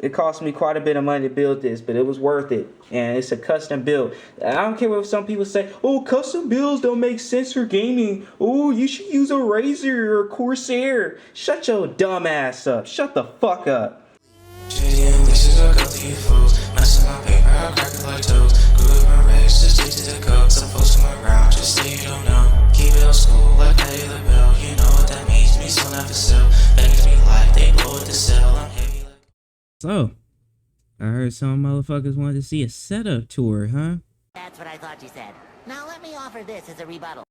It cost me quite a bit of money to build this, but it was worth it. And it's a custom build. I don't care what some people say, oh, custom builds don't make sense for gaming. Oh, you should use a Razer or a Corsair. Shut your dumb ass up. Shut the fuck up. So, I heard some motherfuckers wanted to see a setup tour, huh? That's what I thought you said. Now let me offer this as a rebuttal.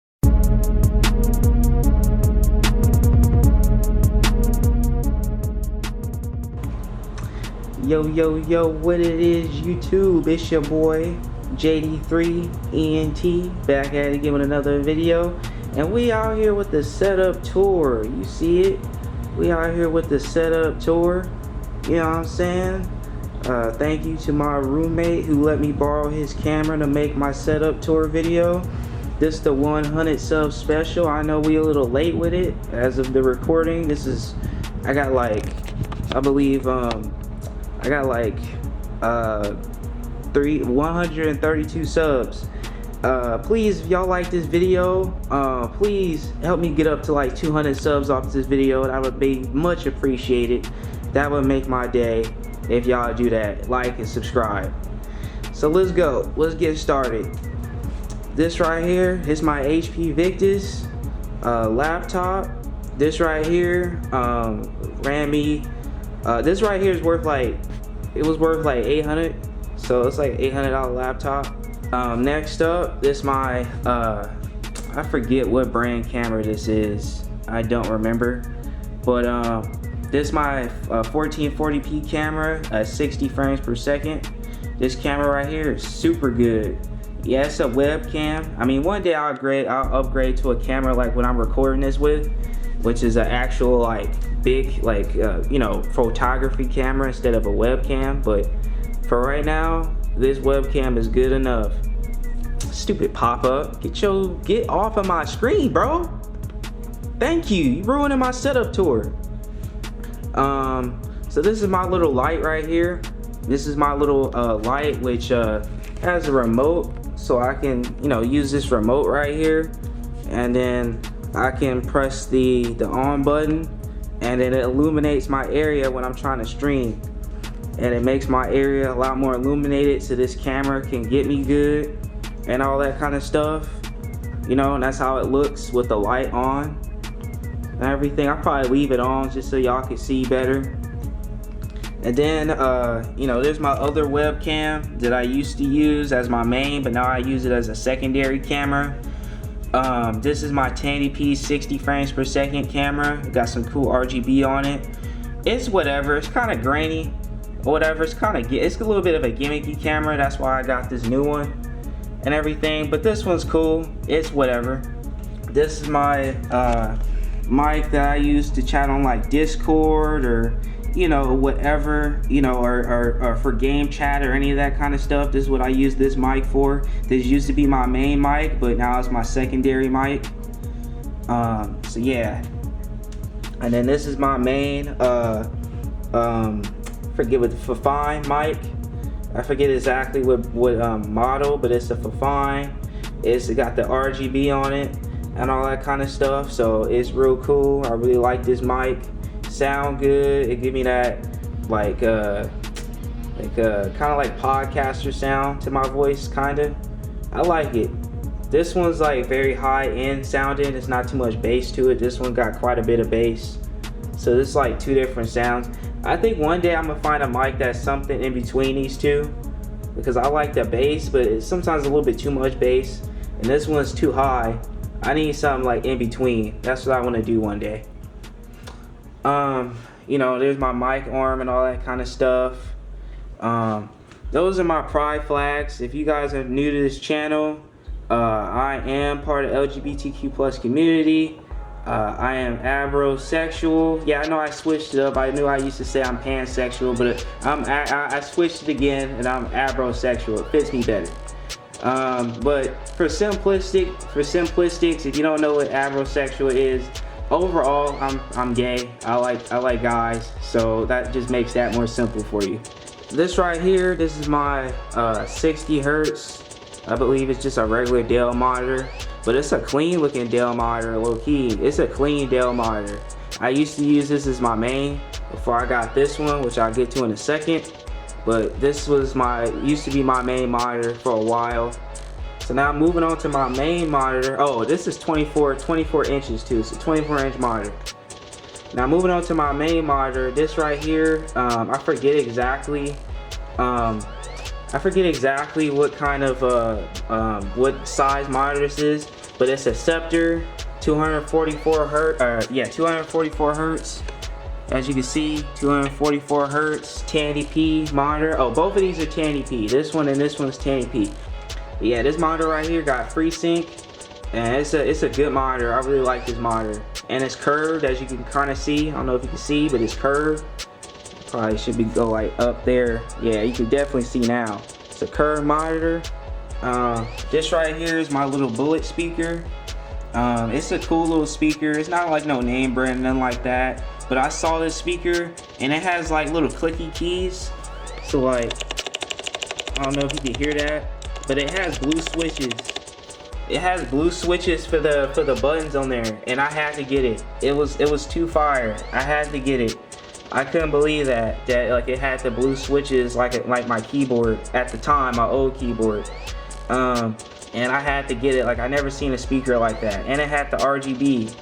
Yo, what it is, YouTube? It's your boy, JD3 E.N.T. back at it again with another video. And we out here with the setup tour. You see it? We out here with the setup tour. You know what I'm saying? Thank you to my roommate who let me borrow his camera to make my setup tour video. This is the 100 sub special. I know we a little late with it as of the recording. This is, I got like, I believe, I got like 132 subs. Please, if y'all like this video, please help me get up to like 200 subs off this video. That would be much appreciated. That would make my day if y'all do that. Like and subscribe. So let's go. Let's get started. This right here is my HP Victus laptop. This right here ran me. This right here is worth like, it was worth like 800. So it's like $800 laptop. Next up, this my I forget what brand camera this is. I don't remember, but this is my 1440p camera at 60 frames per second. This camera right here is super good. Yeah, it's a webcam. I mean, one day I'll upgrade to a camera like what I'm recording this with, which is an actual like big like you know, photography camera instead of a webcam. But for right now, this webcam is good enough. Stupid pop-up. Get off of my screen, bro. Thank you. You ruining my setup tour. So this is my little light right here. This is my little light, which has a remote, so I can, you know, use this remote right here, and then I can press the on button, and then it illuminates my area when I'm trying to stream, and it makes my area a lot more illuminated, so this camera can get me good and all that kind of stuff, you know. And that's how it looks with the light on and everything. I'll probably leave it on just so y'all can see better. And then you know, there's my other webcam that I used to use as my main, but now I use it as a secondary camera. This is my 1080p 60 frames per second camera. It got some cool RGB on it. It's whatever. It's kind of grainy or whatever. It's a little bit of a gimmicky camera. That's why I got this new one and everything. But this one's cool. It's whatever. This is my mic that I use to chat on like Discord or, you know, whatever, you know, or for game chat or any of that kind of stuff. This is what I use this mic for. This used to be my main mic, but now it's my secondary mic. So yeah. And then this is my main forget what the Fifine mic. I forget exactly what model, but it's a Fifine. It got the RGB on it and all that kind of stuff, so it's real cool. I really like this mic. Sound good. It give me that like kind of like podcaster sound to my voice, kinda. I like it. This one's like very high end sounding. It's not too much bass to it. This one got quite a bit of bass, so it's like two different sounds. I think one day I'm gonna find a mic that's something in between these two, because I like the bass, but it's sometimes a little bit too much bass, and this one's too high. I need something like in between. That's what I want to do one day. You know, there's my mic arm and all that kind of stuff. Those are my pride flags. If you guys are new to this channel, I am part of LGBTQ+ community. I am abrosexual. Yeah, I know I switched it up. I knew I used to say I'm pansexual, but I switched it again, and I'm abrosexual. It fits me better. But for simplistics, if you don't know what abrosexual is, overall, I'm gay. I like guys, so that just makes that more simple for you. This right here, this is my 60 hertz. I believe it's just a regular Dell monitor, but it's a clean looking Dell monitor, low key. It's a clean Dell monitor. I used to use this as my main before I got this one, which I'll get to in a second. But this was used to be my main monitor for a while. So now moving on to my main monitor. Oh, this is 24 inches too, so 24-inch monitor. Now moving on to my main monitor, this right here, I forget exactly what kind of what size monitor this is, but it's a Scepter 244 hertz. 244 hertz. As you can see, 244 hertz 1080p monitor. Oh, both of these are 1080p. This one and this one's 1080p. Yeah, this monitor right here got FreeSync, and it's a good monitor. I really like this monitor, and it's curved, as you can kind of see. I don't know if you can see, but it's curved. Probably should be go like up there. Yeah, you can definitely see now. It's a curved monitor. This right here is my little Bullet speaker. It's a cool little speaker. It's not like no name brand, nothing like that. But I saw this speaker, and it has like little clicky keys. So like, I don't know if you can hear that, but it has blue switches. It has blue switches for the buttons on there, and I had to get it. It was too fire. I had to get it. I couldn't believe that like it had the blue switches like my keyboard at the time, my old keyboard. And I had to get it. Like I never seen a speaker like that, and it had the RGB.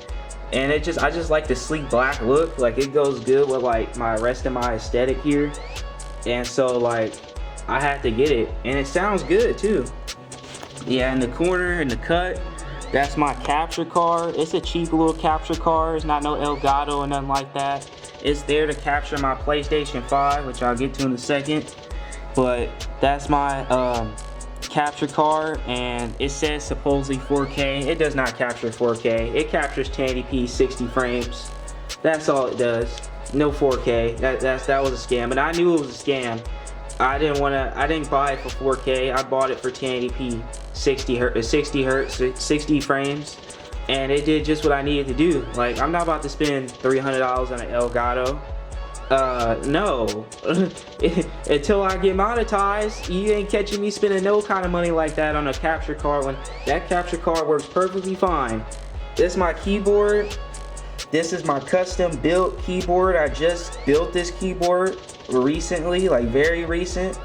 And I just like the sleek black look. Like it goes good with like my rest of my aesthetic here. And so like I had to get it, and it sounds good too. Yeah, in the corner, in the cut, that's my capture card. It's a cheap little capture card. It's not no Elgato or nothing like that. It's there to capture my PlayStation 5, which I'll get to in a second. But that's my capture card, and it says supposedly 4K. It does not capture 4K. It captures 1080p 60 frames. That's all it does. No 4K. That was a scam, and I knew it was a scam. I didn't buy it for 4K. I bought it for 1080p 60 hertz 60 frames, and it did just what I needed to do. Like I'm not about to spend $300 on an Elgato. No. Until I get monetized, you ain't catching me spending no kind of money like that on a capture card when that capture card works perfectly fine. This is my keyboard. This is my custom built keyboard. I just built this keyboard recently, like very recent.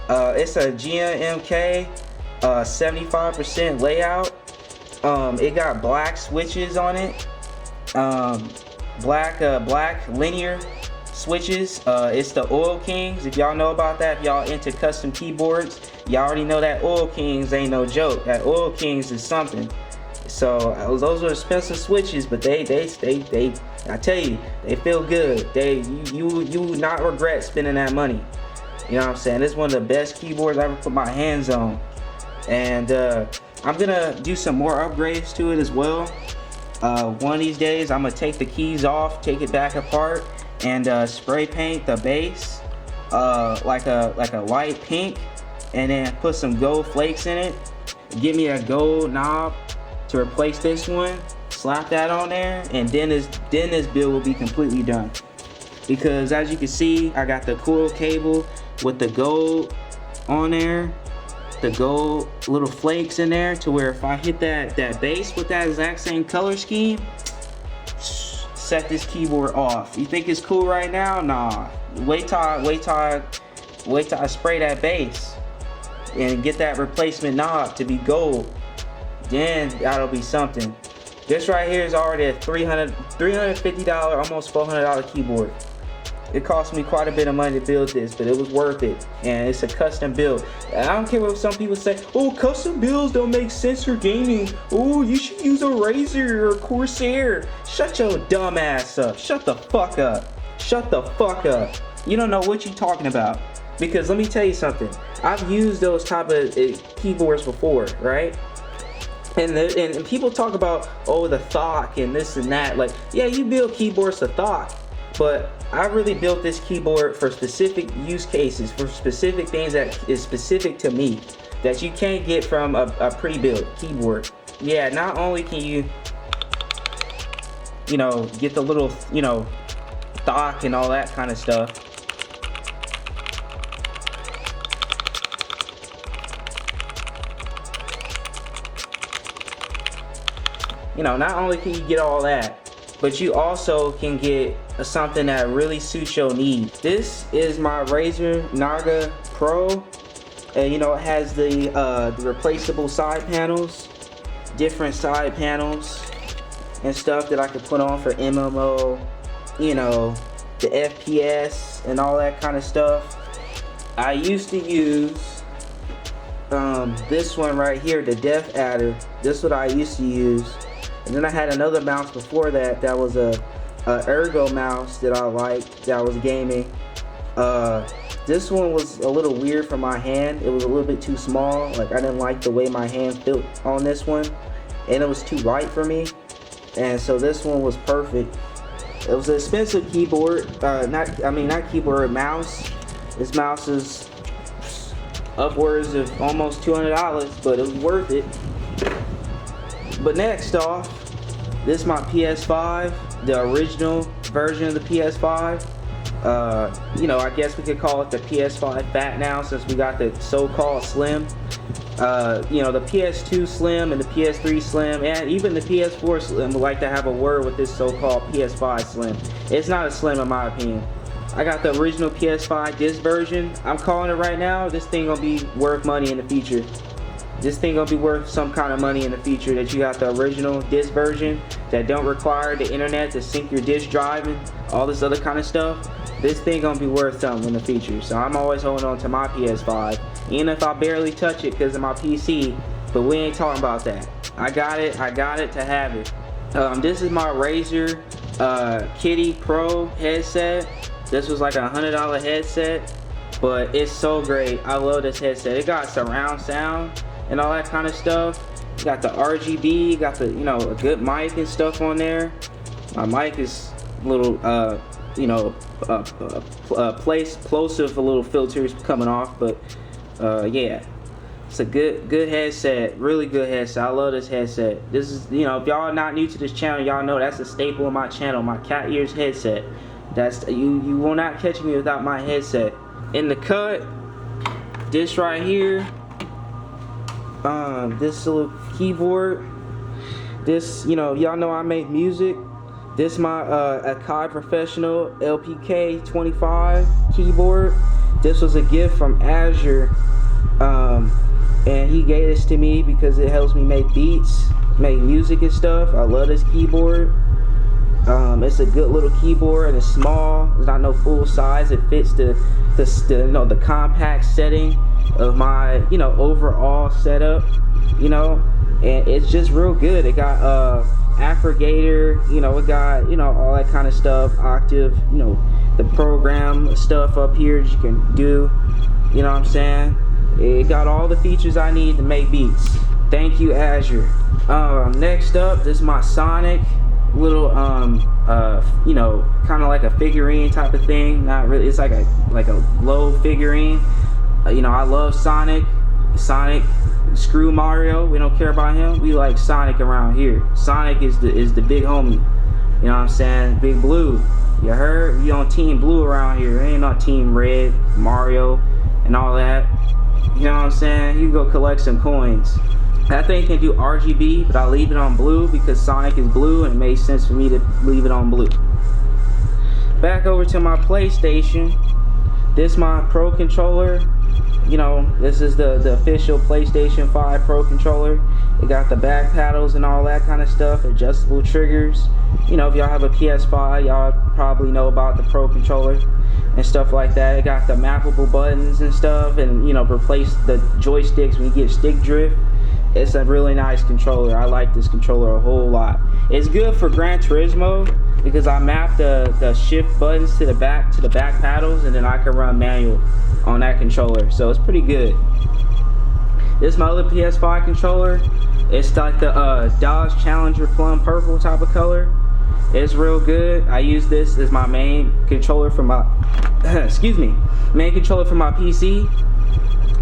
It's a GMK 75% layout. It got black switches on it. Black linear switches. It's the Oil Kings. If y'all know about that, if y'all into custom keyboards, y'all already know that Oil Kings ain't no joke. That Oil Kings is something. So those are expensive switches, but they I tell you, they feel good. You would not regret spending that money. You know what I'm saying? This is one of the best keyboards I ever put my hands on. And I'm gonna do some more upgrades to it as well. One of these days I'm gonna take the keys off, take it back apart, and spray paint the base like a light pink, and then put some gold flakes in it. Give me a gold knob to replace this one. Slap that on there, and then this build will be completely done. Because as you can see, I got the coil cable with the gold on there, the gold little flakes in there, to where if I hit that base with that exact same color scheme, set this keyboard off. You think it's cool right now? Nah. Wait till I spray that base and get that replacement knob to be gold. Then that'll be something. This right here is already a $350, almost $400 keyboard. It cost me quite a bit of money to build this, but it was worth it. And it's a custom build. I don't care what some people say, oh, custom builds don't make sense for gaming. Oh, you should use a Razer or a Corsair. Shut your dumb ass up. Shut the fuck up. Shut the fuck up. You don't know what you're talking about. Because let me tell you something. I've used those type of keyboards before, right? And people talk about, oh, the thock and this and that. Like, yeah, you build keyboards to thock, but I really built this keyboard for specific use cases, for specific things that is specific to me, that you can't get from a pre-built keyboard. Yeah, not only can you you know, get the little, you know, stock and all that kind of stuff. You know, not only can you get all that, but you also can get something that really suits your needs. This is my Razer Naga Pro, and you know, it has the replaceable side panels, different side panels and stuff that I could put on for MMO, you know, the FPS and all that kind of stuff. I used to use this one right here, the Def Adder. This is what I used to use. And then I had another mouse before that that was a Ergo mouse that I liked, that was gaming. This one was a little weird for my hand. It was a little bit too small. Like, I didn't like the way my hand felt on this one, and it was too light for me. And so this one was perfect. It was an expensive keyboard, not keyboard, mouse. This mouse is upwards of almost $200, but it was worth it. But next off, this is my PS5, the original version of the PS5. You know, I guess we could call it the PS5 Fat now, since we got the so-called Slim. You know, the PS2 Slim and the PS3 Slim and even the PS4 Slim would like to have a word with this so-called PS5 Slim. It's not a Slim in my opinion. I got the original PS5 disc version. I'm calling it right now. This thing gonna be worth money in the future. This thing gonna be worth some kind of money in the future, that you got the original disc version that don't require the internet to sync your disc drive and all this other kind of stuff. This thing gonna be worth something in the future. So I'm always holding on to my PS5, even if I barely touch it because of my PC, but we ain't talking about that. I got it to have it. This is my Razer Kitty Pro headset. This was like a $100 headset, but it's so great. I love this headset. It got surround sound and all that kind of stuff. You got the RGB, got the, you know, a good mic and stuff on there. My mic is a little, you know, plosive, a little filters coming off, but yeah, it's a good headset, really good headset. I love this headset. This is, you know, if y'all are not new to this channel, y'all know that's a staple of my channel, my cat ears headset. That's, you will not catch me without my headset. In the cut, this right here, this little keyboard, this, you know, y'all know I make music. This is my Akai Professional LPK 25 keyboard. This was a gift from Azure, and he gave this to me because it helps me make beats, make music and stuff. I love this keyboard. It's a good little keyboard, and it's small. It's not no full size. It fits the you know, the compact setting of my, you know, overall setup, you know, and it's just real good. It got aggregator, you know, it got, you know, all that kind of stuff, octave, you know, the program stuff up here that you can do, you know what I'm saying? It got all the features I need to make beats. Thank you, Azure. Next up, this is my Sonic little you know, kind of like a figurine type of thing. Not really, it's like a low figurine. You know, I love Sonic. Screw Mario, we don't care about him. We like Sonic around here. Sonic is the big homie. You know what I'm saying? Big Blue. You heard? We on Team Blue around here. Ain't on Team Red, Mario, and all that. You know what I'm saying? You can go collect some coins. That thing can do RGB, but I leave it on blue because Sonic is blue, and it made sense for me to leave it on blue. Back over to my PlayStation. This is my Pro controller. You know, this is the official PlayStation 5 Pro controller. It got the back paddles and all that kind of stuff, adjustable triggers. You know, if y'all have a PS5, y'all probably know about the Pro controller and stuff like that. It got the mappable buttons and stuff, and, you know, replace the joysticks when you get stick drift. It's a really nice controller. I like this controller a whole lot. It's good for Gran Turismo because I map the shift buttons to the back paddles, and then I can run manual on that controller. So it's pretty good. This is my other PS5 controller. It's like the Dodge Challenger plum purple type of color. It's real good. I use this as my main controller for my main controller for my PC,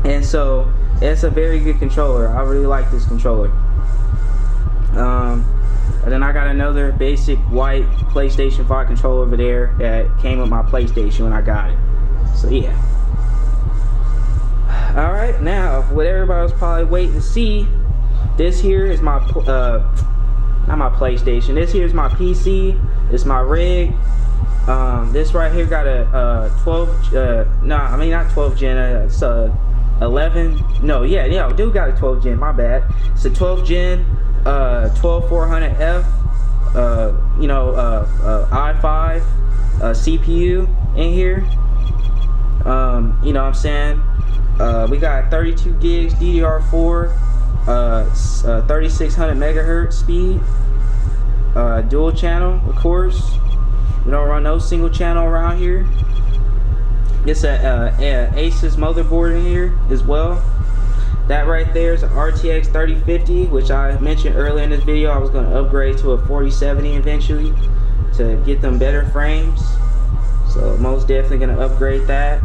and so it's a very good controller. I really like this controller. And then I got another basic white PlayStation 5 controller over there that came with my PlayStation when I got it. So yeah. Alright, now what everybody was probably waiting to see, this here is my not my PlayStation, this here is my PC, it's my rig. This right here got a 12 not 12 gen, it's 11, no, yeah, dude got a 12 gen, my bad. It's a 12 gen 12400F i5 CPU in here. You know what I'm saying? We got 32 gigs DDR4, 3600 megahertz speed, dual channel, of course. We don't run no single channel around here. It's a Asus motherboard in here as well. That right there is an RTX 3050, which I mentioned earlier in this video. I was going to upgrade to a 4070 eventually to get them better frames. So most definitely going to upgrade that.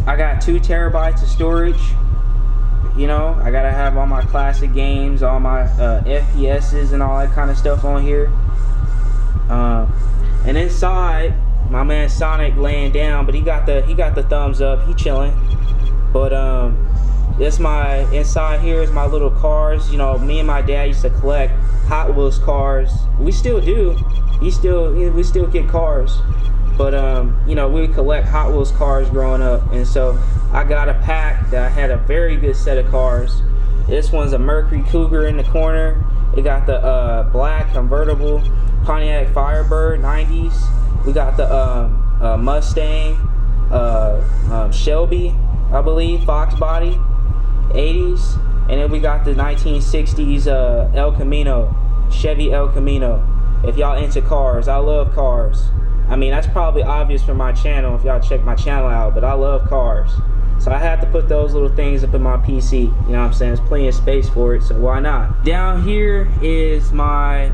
I got 2 terabytes of storage. You know, I gotta have all my classic games, all my FPSs and all that kind of stuff on here. And inside, my man Sonic laying down, but he got the thumbs up. He chilling. But this my inside here is my little cars. You know, me and my dad used to collect Hot Wheels cars. We still do. We still get cars. But you know, we would collect Hot Wheels cars growing up, and so I got a pack that had a very good set of cars. This one's a Mercury Cougar in the corner. It got the black convertible Pontiac Firebird 90s. We got the Mustang Shelby, I believe, Fox body 80s, and then we got the 1960s El Camino, Chevy El Camino. If y'all into cars, I love cars. I mean, that's probably obvious from my channel if y'all check my channel out, but I love cars. So I had to put those little things up in my PC, you know what I'm saying? There's plenty of space for it, so why not? Down here is my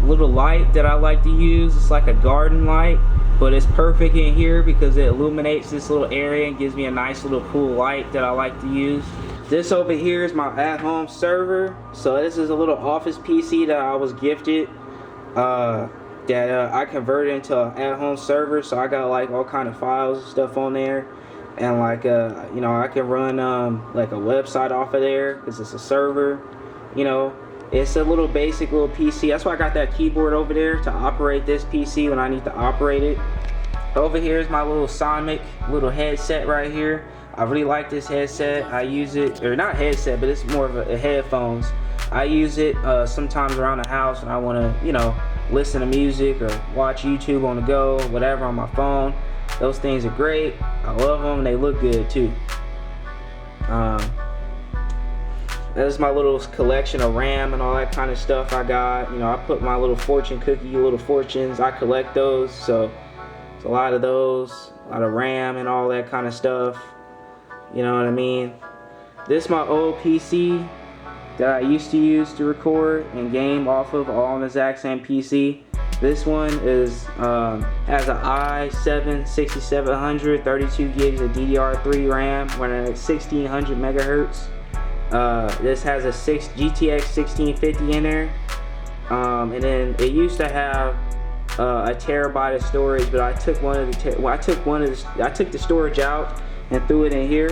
little light that I like to use. It's like a garden light, but it's perfect in here because it illuminates this little area and gives me a nice little cool light that I like to use. This over here is my at-home server. So this is a little office PC that I was gifted. That I converted into an at-home server, so I got like all kind of files and stuff on there, and like you know, I can run like a website off of there because it's a server. You know, it's a little basic little PC. That's why I got that keyboard over there to operate this PC when I need to operate it. Over here is my little Sonic little headset right here. I really like this headset. I use it, or not headset, but it's more of a headphones. I use it sometimes around the house when I want to, you know, listen to music or watch YouTube on the go, whatever, on my phone. Those things are great. I love them, and they look good too. That's my little collection of RAM and all that kind of stuff I got. You know, I put my little fortune cookie, little fortunes. I collect those, so it's a lot of those, a lot of RAM and all that kind of stuff. You know what I mean? This is my old PC that I used to use to record and game off of, all on the exact same PC. This one is has an i7 6700, 32 gigs of DDR3 RAM, running at 1600 megahertz. This has a GTX 1650 in there, and then it used to have a terabyte of storage, but I took the storage out and threw it in here.